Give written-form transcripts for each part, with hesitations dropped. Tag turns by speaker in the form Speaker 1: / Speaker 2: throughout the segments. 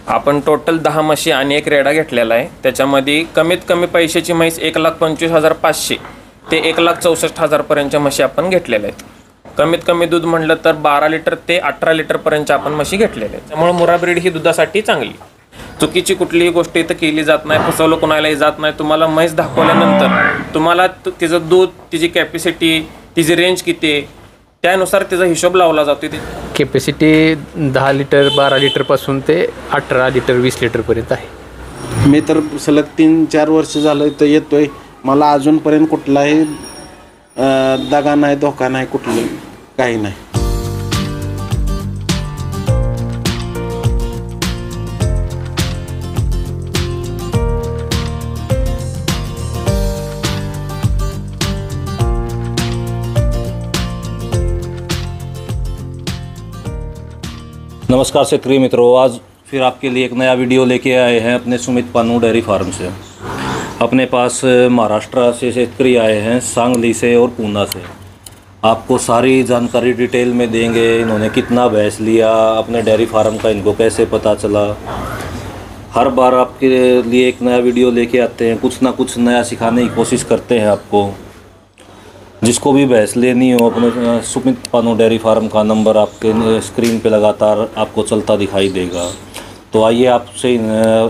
Speaker 1: आपण टोटल 10 म्हशी आणि एक रेडा घेतलेला आहे। त्याच्यामध्ये कमीत कमी पैशाची म्हैस 1,25,500 ते 1,64,000 पर्यंतच्या म्हशी आपण घेतलेल्या आहेत। कमीत कमी दूध म्हटलं तर 12 लिटर ते 18 लिटर पर्यंत आपण म्हशी घेतलेल्या आहेत। त्यामुळे मुरा ब्रीड ही दुधासाठी चांगली। चुकीची कुठलीही गोष्ट इथं केली जात नाही, फसवलं कोणालाही जात नाही। तुम्हाला म्हैस दाखवल्यानंतर तुम्हाला तिचं दूध, तिची कॅपॅसिटी, तिची रेंज किती आहे त्यानुसार त्याचा हिशोब लावला जातो।
Speaker 2: कॅपॅसिटी 10 लिटर 12 लिटरपासून ते 18 लिटर 20 लिटरपर्यंत आहे।
Speaker 3: मी तर सलग 3-4 वर्ष झालं इथं येतोय, मला अजूनपर्यंत कुठलाही दगा नाही, धोका नाही, कुठलं काही नाही।
Speaker 4: नमस्कार शेतकरी मित्रों, आज फिर आपके लिए एक नया वीडियो लेके आए हैं अपने सुमित पानू डेयरी फार्म से। अपने पास महाराष्ट्र से शेतकरी आए हैं, सांगली से और पूना से। आपको सारी जानकारी डिटेल में देंगे, इन्होंने कितना भैंस लिया, अपने डेयरी फार्म का इनको कैसे पता चला। हर बार आपके लिए एक नया वीडियो लेके आते हैं, कुछ ना कुछ नया सिखाने की कोशिश करते हैं आपको। जिसको भी भैंस लेनी हो, अपने सुमित पानू डेयरी फार्म का नंबर आपके स्क्रीन पे लगातार आपको चलता दिखाई देगा। तो आइए आपसे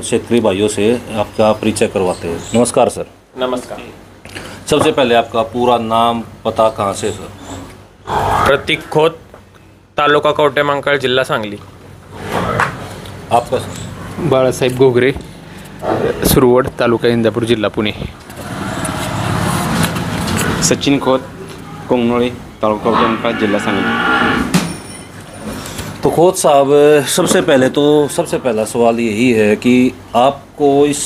Speaker 4: शेतकरी भाइयों से आपका परिचय करवाते हैं। नमस्कार सर।
Speaker 1: नमस्कार।
Speaker 4: सबसे पहले आपका पूरा नाम, पता, कहाँ से सर?
Speaker 1: प्रतीक खोत, तालुका कवठेमहांकाळ, जिल्हा सांगली।
Speaker 4: आपका सर?
Speaker 2: बाळासाहेब घोगरे, सुरवड, तालुका इंदापूर, जिल्हा पुणे।
Speaker 5: सचिन खोत, कोंगनोळी, तालुका कवठेमहांकाळ, जिला सांगली।
Speaker 4: तो खोत साहब, सबसे पहला सवाल यही है कि आपको इस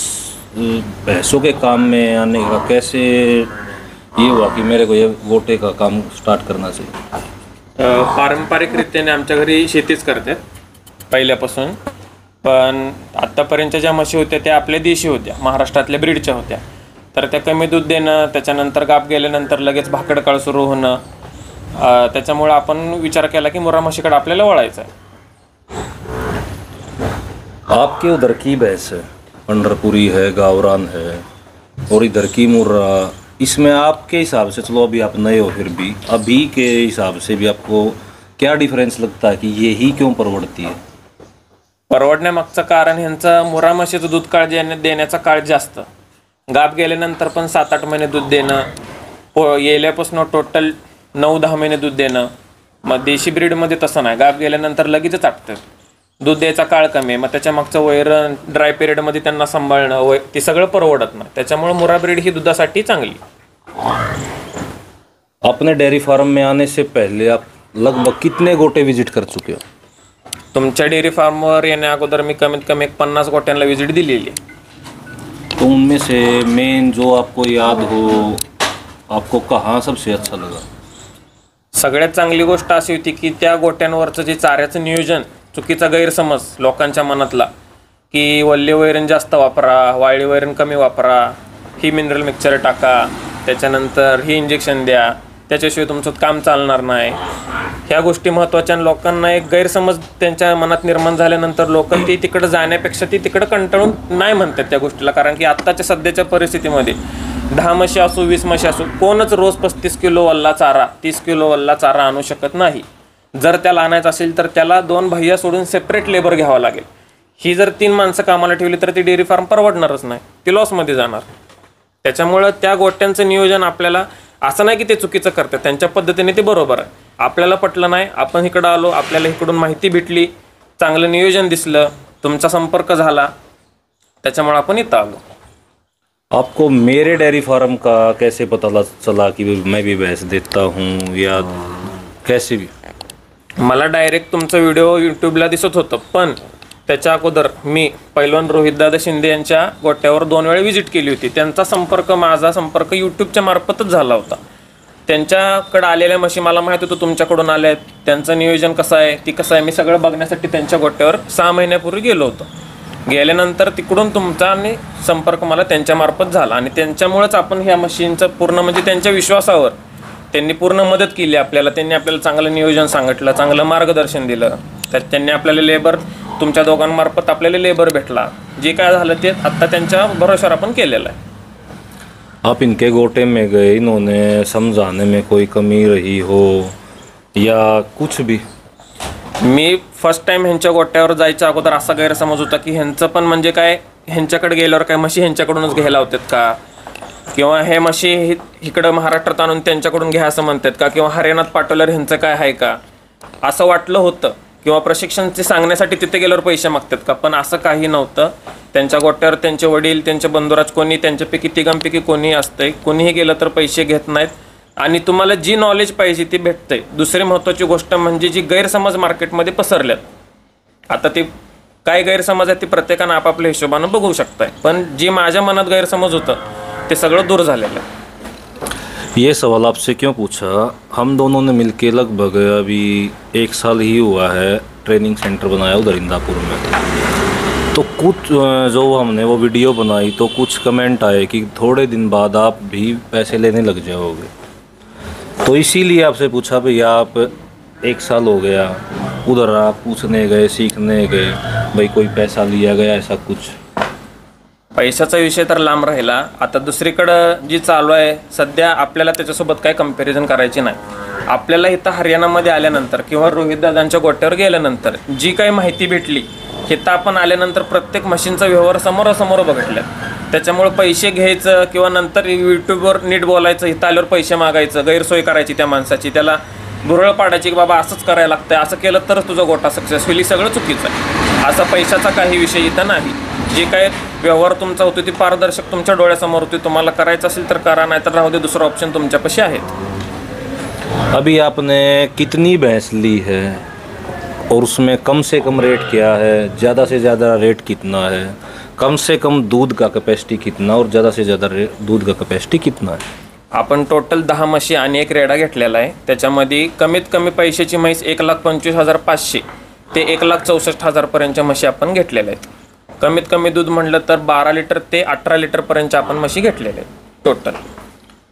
Speaker 4: भैंसों के काम में आने का कैसे ये हुआ कि मेरे को ये गोटे का काम स्टार्ट करना चाहिए?
Speaker 1: पारंपरिक रीतीने आमच्या घरी शेतीच करतात पहिल्यापासून, पण आत्तापर्यंतच्या ज्या म्हशी होत्या त्या आपल्या देशी होत्या, महाराष्ट्रातल्या ब्रीडच्या होत्या। तर त्या कमी दूध देणं, त्याच्यानंतर गाप गेल्यानंतर लगेच भाकड काळ सुरू होणं, त्याच्यामुळे आपण विचार केला की मुर्रा म्हशीकडे आपल्याला वळायचं आहे।
Speaker 4: आपके उधर की भैंस है, पंढरपुरी है, गावरान है, और इधर की मुर्रा, इसमें आपके हिसाब से, चलो अभी आप नए हो, फिर भी अभी के हिसाब से भी आपको क्या डिफरेंस लगता है कि यही क्यों परवडती है?
Speaker 1: परवडण्यामागचं कारण ह्यांचं मुर्रा म्हशीचं दूध काळ देण्याचा काळ जास्त, गाप गेल्यानंतर पण 7-8 महिने दूध देणं, येल्यापासून टोटल 9-10 महिने दूध देणं। मग देशी ब्रीडमध्ये तसं नाही, गाप गेल्यानंतर लगेचच आटतं, दूध द्यायचा काळ कमी आहे। मग त्याच्या मागचं वैरण, ड्राय पिरियडमध्ये त्यांना सांभाळणं, ते सगळं परवडत नाही। त्याच्यामुळे मुर्रा ब्रीड ही दुधासाठी चांगली।
Speaker 4: अपने डेयरी फार्म में आने से पहले आप लगभग कितने गोटे विजिट कर चुके हो?
Speaker 1: तुमच्या डेअरी फार्मवर येण्या अगोदर मी कमीत कमी 50 गोट्यांना विजिट दिलेली आहे।
Speaker 4: तो उनमें से मेन जो आपको याद हो, आपको कहाँ सबसे अच्छा लगा?
Speaker 1: सगळ्यात चांगली गोष्ट अशी होती की त्या गोट्यांवरचं जे चाऱ्याचं नियोजन, चुकीचा गैरसमज लोकांच्या मनातला की वल्ले वैरण जास्त वापरा, वाळली वैरण कमी वापरा, ही मिनरल मिक्सचर टाका, त्याच्यानंतर ही इंजेक्शन द्या, त्याच्याशिवाय तुमचं काम चालणार नाही, ह्या गोष्टी महत्त्वाच्या। लोकांना एक गैरसमज त्यांच्या मनात निर्माण झाल्यानंतर लोक ती तिकडे जाण्यापेक्षा ती तिकडे कंटाळून नाही म्हणतात त्या गोष्टीला। कारण की आत्ताच्या सध्याच्या परिस्थितीमध्ये 10 म्हशी असो, 20 म्हशी असो, कोणच रोज 35 किलो वल्ला चारा, 30 किलो वल्ला चारा आणू शकत नाही। जर त्याला आणायचं असेल तर त्याला 2 भैया सोडून सेपरेट लेबर घ्यावं लागेल। ही जर 3 माणसं कामाला ठेवली तर ती डेअरी फार्म परवडणारच नाही, ती लॉसमध्ये जाणार। त्याच्यामुळं त्या गोट्यांचं नियोजन आपल्याला, असं नाही की ते चुकीचं करतात, त्यांच्या पद्धतीने ते बरोबर आहे। आपल्याला पटलं नाही, आपण इकडं आलो, आपल्याला इकडून माहिती भेटली, चांगलं नियोजन दिसलं, तुमचा संपर्क झाला, त्याच्यामुळे आपण इथं आलो।
Speaker 4: आपको मेरे डेयरी फार्म का कैसे पता चला कि मैं भी भैंस देता हूँ, या कैसे भी?
Speaker 1: मला डायरेक्ट तुमचा व्हिडिओ यूट्यूबला दिसत होतं, पण त्याच्या अगोदर मी पैलवान रोहितदादा शिंदे यांच्या गोट्यावर 2 वेळा विजिट केली होती। त्यांचा संपर्क, माझा संपर्क यूट्यूबच्या मार्फतच झाला होता। त्यांच्याकडे आलेल्या म्हशी मला माहित होतं तुमच्याकडून आल्या आहेत, त्यांचं नियोजन कसं आहे, ती कसं आहे, मी सगळं बघण्यासाठी त्यांच्या गोट्यावर 6 महिन्यापूर्वी गेलो होतो। गेल्यानंतर तिकडून तुमचा आणि संपर्क मला त्यांच्या मार्फत झाला, आणि त्यांच्यामुळेच आपण ह्या मशीनचं पूर्ण, म्हणजे त्यांच्या विश्वासावर त्यांनी पूर्ण मदत केली आपल्याला। त्यांनी आपल्याला चांगलं नियोजन सांगितलं, चांगलं मार्गदर्शन दिलं, तर त्यांनी आपल्याला लेबर तुमच्या दोघांमार्फत आपल्याला लेबर भेटला, जे काय झालं ते आत्ता त्यांच्या भरोश्यावर आपण केलेलं आहे.
Speaker 4: आप इनके गोटे में गए, इन्होंने समझाने में कोई कमी रही हो या कुछ भी?
Speaker 1: मी फर्स्ट टाइम ह्यांच्या गोट्यावर जायच्या अगोदर असा गैरसमज होता की ह्यांचं पण म्हणजे काय, ह्यांच्याकडे गेल्यावर काय म्हशी ह्यांच्याकडूनच घ्यायला होतात का, किंवा हे म्हशी इकडं महाराष्ट्रात आणून त्यांच्याकडून घ्या असं म्हणतात का, किंवा हरियाणात पाठवल्यावर ह्यांचं काय आहे का असं वाटलं होतं, किंवा प्रशिक्षणचे सांगण्यासाठी तिथे गेल्यावर पैसे मागतात का. पण असं काही नव्हतं. त्यांच्या गोट्यावर त्यांचे वडील, त्यांचे बंधुराज, कोणी त्यांच्यापैकी तिघांपैकी कोणी असतंय, कोणीही गेलं तर पैसे घेत नाहीत आणि तुम्हाला जी नॉलेज पाहिजे ती भेटतंय. दुसरी महत्त्वाची गोष्ट म्हणजे जी गैरसमज मार्केटमध्ये पसरल्यात, आता ते काय गैरसमज आहे ते प्रत्येकानं आपापल्या हिशोबानं बघू शकताय, पण जी माझ्या मनात गैरसमज होतं ते सगळं दूर झालेलं आहे.
Speaker 4: ये सवाल आपसे क्यों पूछा, हम दोनों ने मिलके लगभग अभी 1 साल ही हुआ है ट्रेनिंग सेंटर बनाया उधर इंदापुर में. तो कुछ जो हमने वो वीडियो बनाई तो कुछ कमेंट आए कि थोड़े दिन बाद आप भी पैसे लेने लग जाओगे. तो इसीलिए आपसे पूछा भैया, आप 1 साल हो गया उधर आप पूछने गए, सीखने गए, भाई कोई पैसा लिया गया ऐसा कुछ?
Speaker 1: पैशाचा विषय तर लांब राहिला. आता दुसरीकडं जी चालू आहे सध्या, आपल्याला त्याच्यासोबत काय कंपॅरिझन करायची नाही. आपल्याला इथं हरियाणामध्ये आल्यानंतर किंवा रोहितदादांच्या गोट्यावर गेल्यानंतर जी काही माहिती भेटली, इथं आपण आल्यानंतर प्रत्येक मशीनचा व्यवहार समोरासमोर बघितलं. त्याच्यामुळे पैसे घ्यायचं किंवा नंतर यूट्यूबवर नीट बोलायचं, इथं आल्यावर पैसे मागायचं, गैरसोय करायची त्या माणसाची, त्याला भुरळ पाडायची की बाबा असंच करायला लागतंय, असं केलं तरच तुझा गोटा सक्सेसफुली, सगळं चुकीचं आहे. असा पैशाचा काही विषय इथं नाही. जे काय व्यवहार तुमचा होतो ती पारदर्शक तुमच्या डोळ्यासमोर होती. तुम्हाला करायचं असेल तर करा, नाही तर राहू दे, दुसरा ऑप्शन तुमच्यापाशी आहेत.
Speaker 4: अभी आपने कितनी भैंस ली है और उसमें कम से कम रेट क्या है, ज़्यादा से ज़्यादा रेट कितना है, कम से कम दूध का कैपेसिटी कितना और ज़्यादा से ज़्यादा दूध का कैपेसिटी कितना है?
Speaker 1: आपण टोटल 10 म्हशी आणि 1 रेडा घेतलेला आहे. त्याच्यामध्ये कमीत कमी पैशाची म्हैस 1,25,500 ते 1,64,000 पर्यंतच्या म्हशी आपण घेतलेल्या आहेत. कमीत कमी दूध म्हटलं तर 12 लिटर ते 18 लिटर पर्यंतच्या आपण म्हशी घेतलेल्या आहेत टोटल.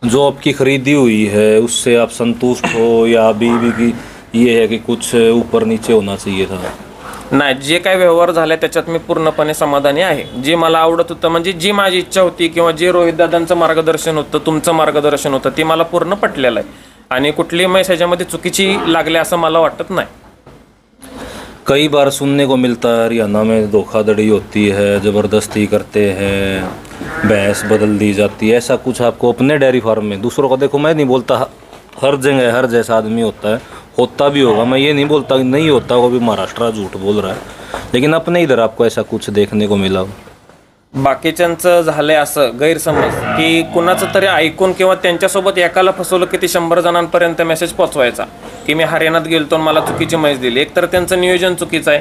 Speaker 4: जो आपकी खरीदी हुई है उससे आप संतुष्ट हो या अभी भी कि ये है कि कुछ ऊपर नीचे होना चाहिए था?
Speaker 1: नाही, जे काय व्यवहार झाला त्याच्यात मी पूर्णपणे समाधानी आहे. जे मला आवडत होतं, म्हणजे जी माझी इच्छा होती किंवा जे रोहितदादांचं मार्गदर्शन होतं, तुमचं मार्गदर्शन होतं, ते मला पूर्ण पटलेलं आहे आणि कुठलीही म्हैस ह्याच्यामध्ये चुकीची लागली असं मला वाटत नाही.
Speaker 4: कई बार सुनने को मिलता है हरियाणा में धोखाधड़ी होती है, ज़बरदस्ती करते हैं, भैंस बदल दी जाती है, ऐसा कुछ आपको अपने डेयरी फार्म में? दूसरों का देखो, मैं नहीं बोलता हर जगह हर जैसा आदमी होता भी होगा, मैं ये नहीं बोलता कि नहीं होता, वो भी महाराष्ट्र झूठ बोल रहा है, लेकिन अपने इधर आपको ऐसा कुछ देखने को मिला?
Speaker 1: बाकीच्यांचं झालंय असं गैरसमज की कुणाचं तरी ऐकून किंवा त्यांच्यासोबत एकाला फसवलं की ते 100 जणांपर्यंत मेसेज पोचवायचा की मी हरियाणात गेलतो आणि मला चुकीची म्हैस दिली. एक तर त्यांचं नियोजन चुकीचं आहे,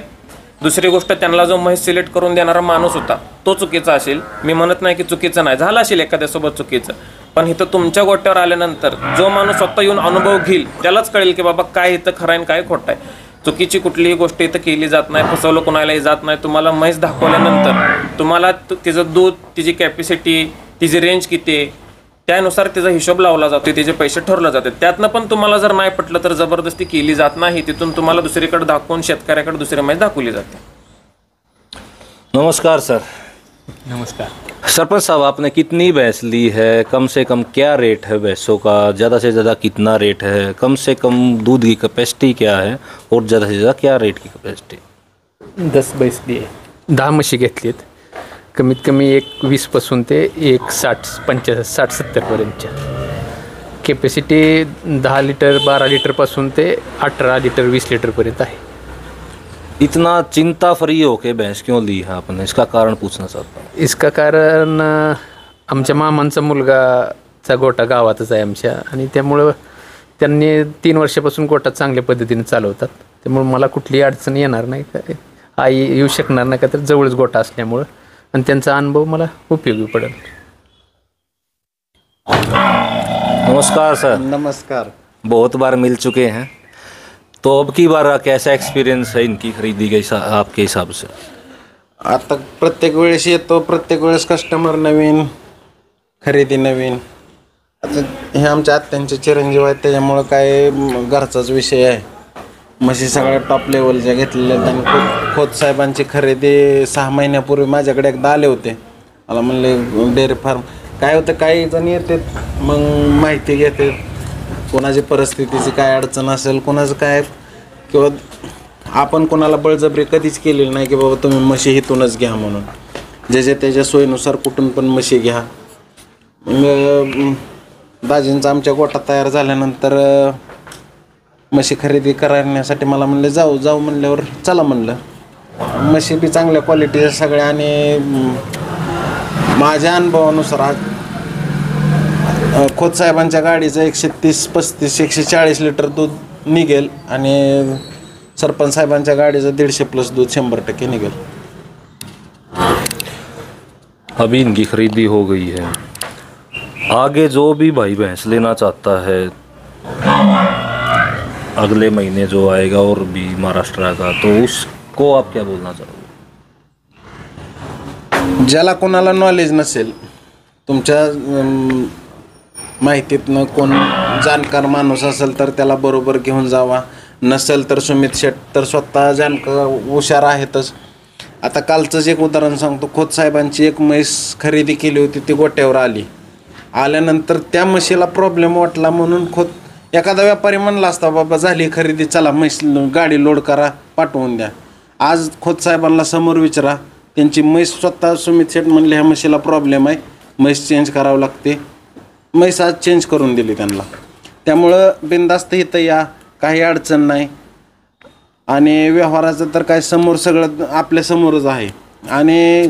Speaker 1: दुसरी गोष्ट त्यांना जो म्हैस सिलेक्ट करून देणारा माणूस होता तो चुकीचा असेल. मी म्हणत नाही की चुकीचं नाही, झालं असेल एखाद्यासोबत चुकीचं, पण इथं तुमच्या गोट्यावर आल्यानंतर जो माणूस स्वतः येऊन अनुभव घेईल त्यालाच कळेल की बाबा काय इथं खरं आहे काय खोटं आहे. चुकीची कुठलीही गोष्ट इथं केली जात नाही, फसवलं कोणालाही जात नाही. तुम्हाला म्हैस दाखवल्यानंतर तुम्हाला तिचं दूध, तिची कॅपॅसिटी, तिची रेंज किती आहे त्यानुसार तिचा हिशोब लावला जातो, तिचे पैसे ठरवले जातात. त्यातनं पण तुम्हाला जर नाही पटलं तर जबरदस्ती केली जात नाही, तिथून तुम्हाला दुसरीकडे दाखवून शेतकऱ्याकडे दुसरी म्हैस दाखवली जाते.
Speaker 4: नमस्कार सर.
Speaker 2: नमस्कार.
Speaker 4: सरपंच साहब, आपने कितनी भैंस ली है, कम से कम क्या रेट है भैंसों का, ज़्यादा से ज़्यादा कितना रेट है, कम से कम दूध की कैपेसिटी क्या है और ज़्यादा से ज़्यादा क्या रेट की कैपेसिटी?
Speaker 2: 10 म्हैस ली आहे. 10 म्हशी घेतलीत. कमीत कमी एक 20 ते एक 60-70 पर्यंतच्या. कॅपॅसिटी 10 लिटर 12 लिटरपासून ते 18 लिटर 20 लिटरपर्यंत आहे.
Speaker 4: इतना चिंता फ्री होके भैंस क्यों ली है आपने, इसका कारण पूछना चाहता हूँ.
Speaker 2: इसका कारण आमच्या मामांचा मुलगाचा गोटा गावातच आहे आमच्या, आणि त्यामुळं त्यांनी 3 वर्षापासून गोटा चांगल्या पद्धतीने चालवतात. त्यामुळे मला कुठलीही अडचण येणार नाही, काय आई येऊ शकणार नाही, का तर जवळच गोटा असल्यामुळं, आणि त्यांचा अनुभव मला उपयोगी पडेल.
Speaker 4: नमस्कार सर.
Speaker 3: नमस्कार.
Speaker 4: बहुत बार मिल चुके हैं, तो अब की बार कैसा एक्सपीरियंस है इनकी खरीदी के आपके हिसाब से?
Speaker 3: आता प्रत्येक वेळेस येतो, प्रत्येक वेळेस कस्टमर नवीन, खरेदी नवीन. आता हे आमच्या आत्यांचे चिरंजीव आहेत त्याच्यामुळं काय घरचाच विषय आहे. म्हशी सगळ्या टॉप लेवलच्या घेतलेल्या आहेत आणि खोत साहेबांची खरेदी 6 महिन्यापूर्वी माझ्याकडे एकदा आले होते. मला म्हणले डेअरी फार्म काय होतं, काही जण येतात मग माहिती घेतात कोणाची परिस्थितीची काय अडचण असेल, कोणाचं काय, किंवा आपण कोणाला बळजबरी कधीच केलेली नाही की बाबा तुम्ही म्हशी इथूनच घ्या म्हणून. जे त्याच्या सोयीनुसार कुठून पण म्हशी घ्या. मग दाजींचा आमच्या गोठा तयार झाल्यानंतर म्हशी खरेदी करण्यासाठी मला म्हणले जाऊ म्हणल्यावर चला म्हणलं. म्हशी बी चांगल्या क्वालिटीच्या सगळ्या आणि माझ्या अनुभवानुसार आज खोत साहेबांच्या गाडीचं 130, 35, 140 लिटर दूध निघेल आणि सरपंच साहेबांच्या गाडीचं 150+ दूध 100% निघेल.
Speaker 4: अभी इनकी खरीदी हो गई है, आगे जो भी भाई भैंस लेना चाहता है अगले महीने जो आएगा और भी महाराष्ट्र का, तो उसको आप क्या बोलना चाहोगे?
Speaker 3: ज्याला कोणाला नॉलेज नसेल, तुमच्या माहितीतनं कोण जाणकार माणूस असेल तर त्याला बरोबर घेऊन जावा. नसेल तर सुमित शेट तर स्वतः जाणकार हुशार आहेतच. आता कालचंच एक उदाहरण सांगतो. खोत साहेबांची एक म्हैस खरेदी केली होती, ती गोट्यावर आल्यानंतर त्या म्हशीला प्रॉब्लेम वाटला म्हणून एखादा व्यापारी म्हणला असता बाबा झाली खरेदी, चला म्हैस गाडी लोड करा, पाठवून द्या. आज खोत साहेबांना समोर विचारा, त्यांची म्हैस स्वतः सुमित शेट म्हणले ह्या म्हशीला प्रॉब्लेम आहे, म्हैस चेंज करावं लागते. म्हैस आज चेंज करून दिली त्यांना. त्यामुळं बिनधास्त इथं या, काही अडचण नाही. आणि व्यवहाराचं तर काय समोर सगळं आपल्या समोरच आहे. आणि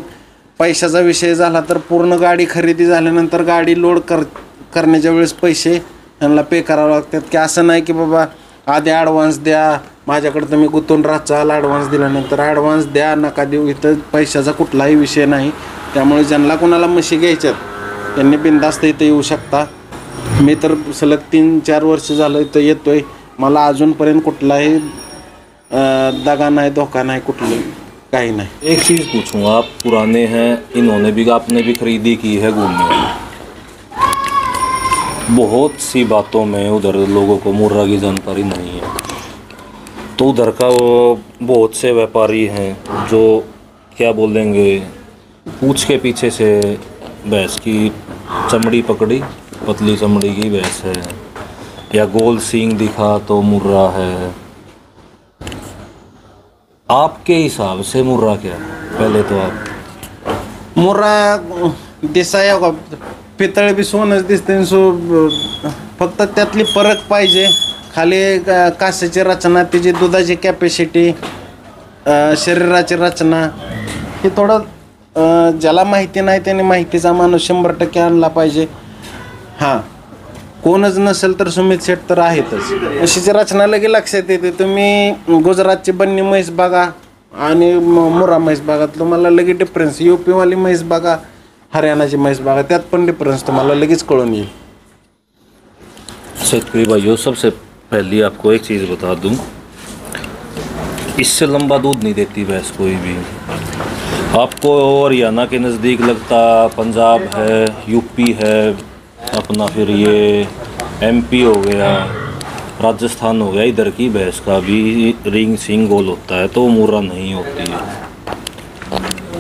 Speaker 3: पैशाचा विषय झाला तर पूर्ण गाडी खरेदी झाल्यानंतर गाडी लोड करण्याच्या वेळेस पैसे त्यांना पे करावं लागतात. की असं नाही की बाबा आधी ॲडव्हान्स द्या, माझ्याकडं तुम्ही गुंतून राहाल, ॲडव्हान्स दिल्यानंतर ॲडव्हान्स द्या नका देऊ. इथं पैशाचा कुठलाही विषय नाही. त्यामुळे ज्यांना कोणाला म्हशी घ्यायच्यात त्यांनी बिनधास्त इथं येऊ शकता. मी तर सलग 3-4 वर्ष झालं इथं येतो आहे. मला अजूनपर्यंत कुठलाही दगा नाही, धोका नाही, कुठलं काही नाही.
Speaker 4: एक चीज़ पूछूंगा, आप पुराने हैं, इन्होंने भी आपने भी खरीदी की है घूमने, बहुत सी बातों में उधर लोगों को मुर्रा की जानकारी नहीं है, तो उधर का वो बहुत से व्यापारी हैं जो क्या बोलेंगे, पूछ के पीछे से भैंस की चमड़ी पकड़ी, पतली चमड़ी की भैंस है, या गोल सींग दिखा तो मुर्रा है. आपके हिसाब से मुर्रा क्या है? पहले तो आप
Speaker 3: मुर्रा दिसाया का पितळ बी सोनच दिसते, फक्त त्यातली फरक पाहिजे. खाली कासेची रचना, तिची दुधाची कॅपॅसिटी, शरीराची रचना, हे थोडं ज्याला माहिती नाही त्याने माहितीचा माणूस 100% आणला पाहिजे. हां, कोणच नसेल तर सुमित शेट तर आहेतच. म्हशीची रचना लगे लक्षात येते. तुम्ही गुजरातची बन्नी म्हैस बघा आणि मुर्रा म्हैस बघा, तुम्हाला लगे डिफरन्स. यूपीवाली म्हैस बघा, हरियाणाची म्हैस बघा, त्यात पण डिफरन्स तुम्हाला लगेच कळून येईल.
Speaker 4: शेतकरी भाइयों, सबसे पहले आपको एक चीज़ बता दूं, इससे लंबा दूध नहीं देती भैंस कोई भी. आपको हरियाणा के नज़दीक लगता पंजाब है, यूपी है अपना, फिर ये एमपी हो गया, राजस्थान हो गया, इधर की भैंस का भी रिंग सिंग गोल होता है, तो मुर्रा नहीं होती है.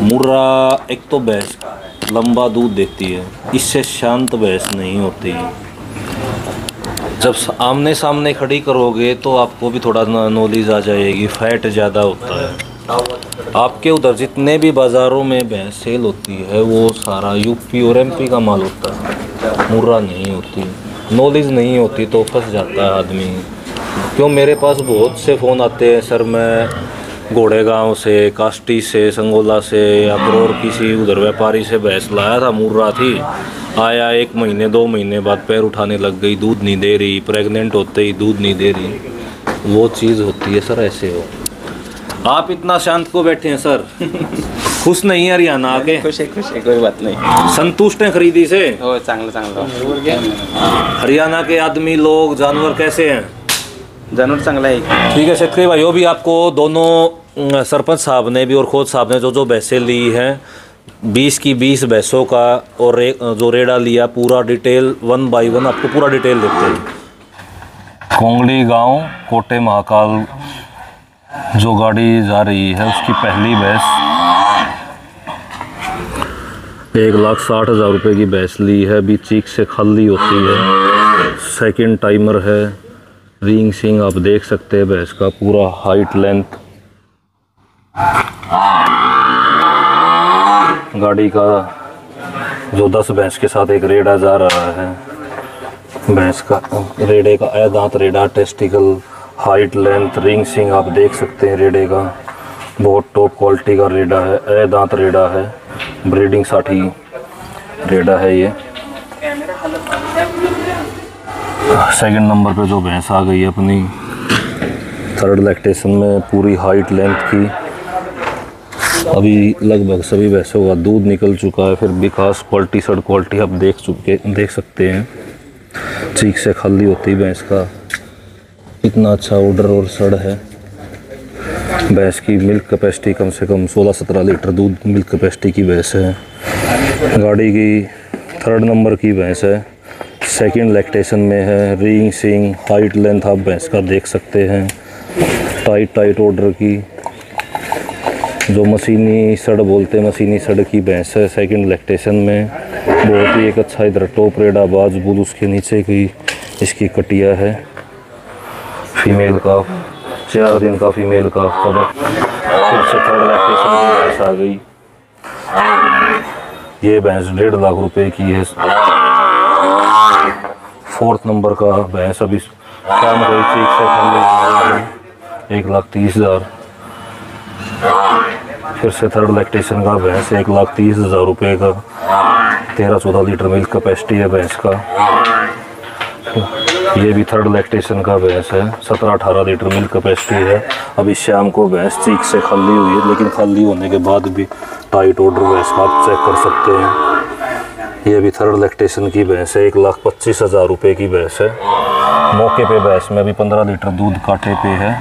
Speaker 4: मुर्रा एक तो भैंस लंबा दूध देती है, इससे शांत भैंस नहीं होती. जब आमने सामने खड़ी करोगे तो आपको भी थोड़ा नॉलेज आ जाएगी. फैट ज़्यादा होता है. आपके उधर जितने भी बाज़ारों में भैंस सेल होती है वो सारा यूपी और एमपी का माल होता है, मुर्रा नहीं होती. नॉलेज नहीं होती तो फंस जाता है आदमी. क्यों, मेरे पास बहुत से फ़ोन आते हैं, सर मैं घोड़ेगांव से, काष्टी से, संगोला से या फिर और किसी उधर व्यापारी से भैंस लाया था, मुर्रा थी, आया 1 महीने 2 महीने बाद पैर उठाने लग गई, दूध नहीं दे रही, प्रेग्नेंट होते ही दूध नहीं दे रही. वो चीज़ होती है सर. ऐसे हो आप इतना शांत को बैठे हैं सर? खुश नहीं है हरियाणा आके?
Speaker 5: खुश है, कोई बात नहीं.
Speaker 4: संतुष्ट हैं खरीदी से?
Speaker 5: हो, चांगलं.
Speaker 4: हरियाणा के आदमी लोग जानवर कैसे हैं?
Speaker 5: जानवर चांगला है.
Speaker 4: ठीक है शेतकरी भाइयों, भी आपको दोनों सरपंच साहब ने भी और खोत साहब ने जो भैंसें ली हैं, 20 की 20 भैंसों का और जो रेड़ा लिया, पूरा डिटेल 1 बाय 1 आपको पूरा डिटेल देते हैं. कोंगड़ी गांव, कोटे महाकाल जो गाड़ी जा रही है उसकी पहली भैंस 1,60,000 रुपये की भैंस ली है, अभी चीक से खाली होती है। सेकंड टाइमर है, रिंग सिंग आप देख सकते हैं भैंस का पूरा हाइट लेंथ। गाड़ी का जो 10 भैंस के साथ एक रेडा जा रहा है, भैंस का रेडे का दांत रेडा, टेस्टिकल, हाइट लेंथ, रिंग सिंग आप देख सकते हैं। रेडे का बहुत टॉप क्वालिटी का रेडा है, दांत रेडा है, ब्रीडिंग साठी रेडा है ये। सेकंड नंबर पे जो भैंस आ गई है अपनी थर्ड लैक्टेशन में, पूरी हाइट लेंथ की। अभी लगभग सभी भैंसों का दूध निकल चुका है, फिर विकास क्वालिटी सड़ क्वालिटी आप देख सकते हैं। चीक से खाली होती भैंस का इतना अच्छा ऑर्डर और सड़ है। भैंस की मिल्क कैपेसिटी कम से कम 16-17 लीटर दूध मिल्क कैपेसिटी की भैंस है। गाड़ी की थर्ड नंबर की भैंस है, सेकंड लैक्टेशन में है। रिंग सिंग हाइट लेंथ आप भैंस का देख सकते हैं। टाइट ऑर्डर की जो मशीनी सड़ बोलते हैं, मशीनी सड़ की भैंस है सेकंड लैक्टेशन में। बहुत ही एक अच्छा इधर टॉप रेड आवाज बुल, उसके नीचे की इसकी कटिया है। फीमेल काफ 4 दिन का फीमेल काफ का फिर से थर्ड लैक्टेशन की भैंस आ गई। ये भैंस 1.5 लाख रुपए की है। फोर्थ नंबर का भैंस अभी शाम को 1,30,000। फिर से थर्ड लैक्टेशन का भैंस 1,30,000 रुपये का, 13-14 लीटर मिल्क कैपेसिटी है भैंस का। ये भी थर्ड लैक्टेशन का भैंस है, 17-18 लीटर मिल्क कैपेसिटी है। अभी शाम को भैंस चीक से खाली हुई है, लेकिन खाली होने के बाद भी टाइट ऑर्डर भैंस का आप चेक कर सकते हैं। ये भी थर्ड लैक्टेशन की भैंस है, 1,25,000 रुपये की भैंस है। मौके पे भैंस में अभी 15 लीटर दूध काटे पे है।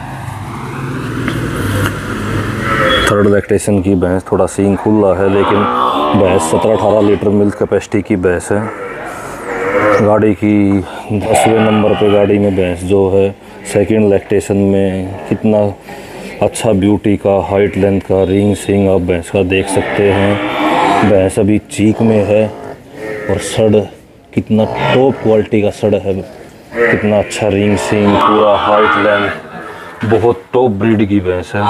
Speaker 4: थर्ड लैक्टेशन की भैंस, थोड़ा सींग खुला है, लेकिन भैंस 17-18 लीटर मिल्क कैपेसिटी की भैंस है। गाड़ी की 10वें नंबर पे गाड़ी में भैंस जो है सेकंड लैक्टेशन में, कितना अच्छा ब्यूटी का, हाइट लेंथ का, रिंग सिंग आप भैंस का देख सकते हैं। भैंस अभी चीक में है और सड़ कितना टॉप क्वालिटी का सड़ है, कितना अच्छा रिंग सिंग, पूरा हाइट लेंथ, बहुत टॉप ब्रीड की भैंस है।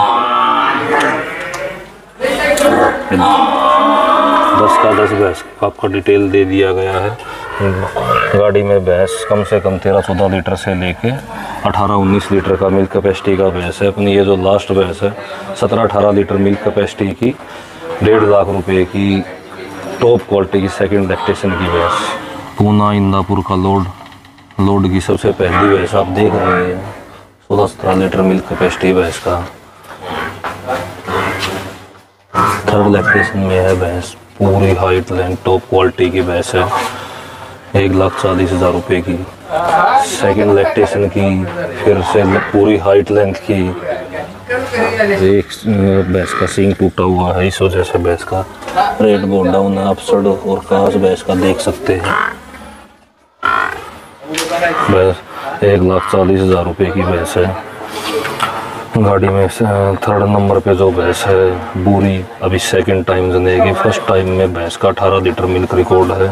Speaker 4: 10 का 10 भैंस आपका डिटेल दे दिया गया है। गाड़ी में भैंस कम से कम 13-14 लीटर से लेके 18-19 लीटर का मिल्क कैपेसिटी का भैंस है। अपनी ये जो लास्ट भैंस है 17-18 लीटर मिल्क कैपेसिटी की, 1.5 लाख रुपए की टॉप क्वालिटी की सेकंड लैक्टेशन की भैंस। पूना इंदापुर का लोड की सबसे पहली भैंस आप देख रहे हैं, 16-17 लीटर मिल्क कैपेसिटी भैंस का। थर्ड लैक्टेशन में है भैंस, पूरी हाइट लेंथ टॉप क्वालिटी की भैंस है, 1,40,000 रुपये की। सेकंड लैक्टेशन की, फिर से पूरी हाइट लेंथ की। एक भैंस का सींग टूटा हुआ है, इस वजह से भैंस का रेट बहुत डाउन है। आप सड़ और कांच भैंस का देख सकते हैं। भैंस 1,40,000 रुपये की भैंस है। गाड़ी में थर्ड नंबर पे जो भैंस है बूरी, अभी सेकंड टाइम जनेगी। फर्स्ट टाइम में भैंस का 18 लीटर मिल्क रिकॉर्ड है।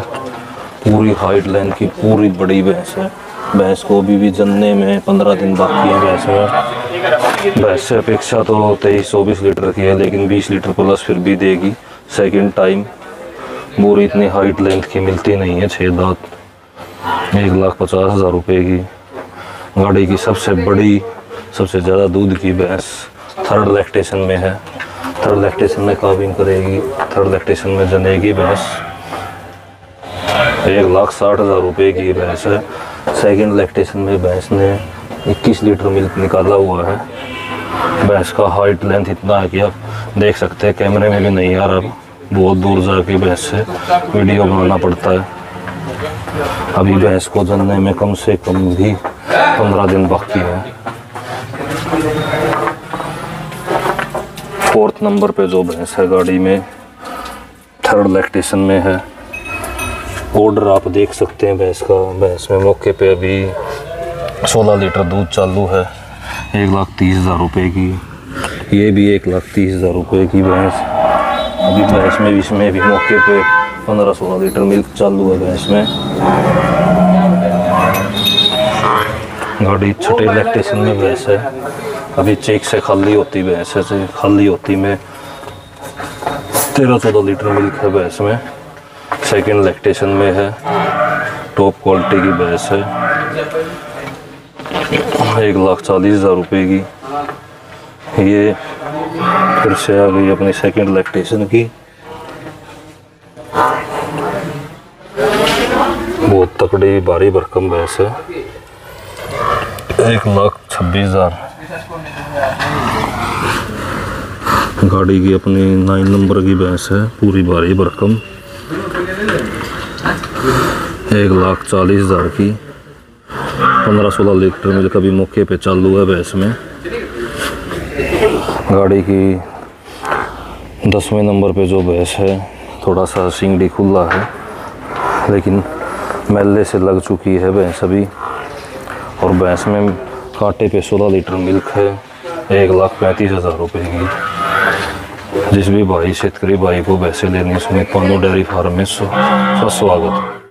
Speaker 4: पूरी हाइट लेंथ की पूरी बड़ी भैंस है। भैंस को अभी भी जनने में 15 दिन बाकी है। भैंस से अपेक्षा तो 23-24 लीटर की है, लेकिन 20 लीटर प्लस फिर भी देगी। सेकंड टाइम बूरी इतनी हाइट लेंथ की मिलती नहीं है। 6 दांत, 1,50,000 रुपये की। गाड़ी की सबसे बड़ी, सबसे ज़्यादा दूध की भैंस थर्ड लैक्टेशन में है। थर्ड लैक्टेशन में काविंग करेगी, थर्ड लैक्टेशन में जनेगी भैंस। 1,60,000 रुपये की भैंस है। सेकंड लैक्टेशन में भैंस ने 21 लीटर मिल्क निकाला हुआ है। भैंस का हाइट लेंथ इतना है कि आप देख सकते हैं, कैमरे में भी नहीं आ रहा, बहुत दूर जाके भैंस से वीडियो बनाना पड़ता है। अभी भैंस को जनने में कम से कम भी 15 दिन बाकी है। फोर्थ नंबर पे जो भैंस है गाड़ी में थर्ड लैक्टेशन में है। ऑर्डर आप देख सकते हैं भैंस का। भैंस में मौके पे अभी 16 लीटर दूध चालू है, 1,30,000 रुपये की। ये भी 1,30,000 रुपये की भैंस। अभी भैंस में इसमें भी मौके पे 15-16 लीटर मिल्क चालू है भैंस में। गाड़ी छठे लैक्टेशन में भैंस है, अभी चेक से खाली होती भैंस से खाली होती में 13-14 लीटर मिल्क है भैंस में। सेकंड लैक्टेशन में है, टॉप क्वालिटी की भैंस है। 1,40,000 रुपये की। ये फिर से आ गई अपनी सेकंड लैक्टेशन की। बहुत तकड़ी भारी भरकम भैंस है। 1,26,000। गाड़ी की अपनी 9 नंबर की भैंस है, पूरी भारी भरकम। 1,40,000 की। 15-16 लीटर मिल्क अभी मौके पे चालू है भैंस में। गाड़ी की 10वें नंबर पे जो भैंस है, थोड़ा सा सींगड़ी खुला है, लेकिन मेले से लग चुकी है भैंस अभी। और भैंस में कांटे पे 16 लीटर मिल्क है। 1,35,000 रुपये की। जिस भी भाई शेतकरी भाई को भैंसे लेनी सुमित पानू डेयरी फार्म में स्वागत है।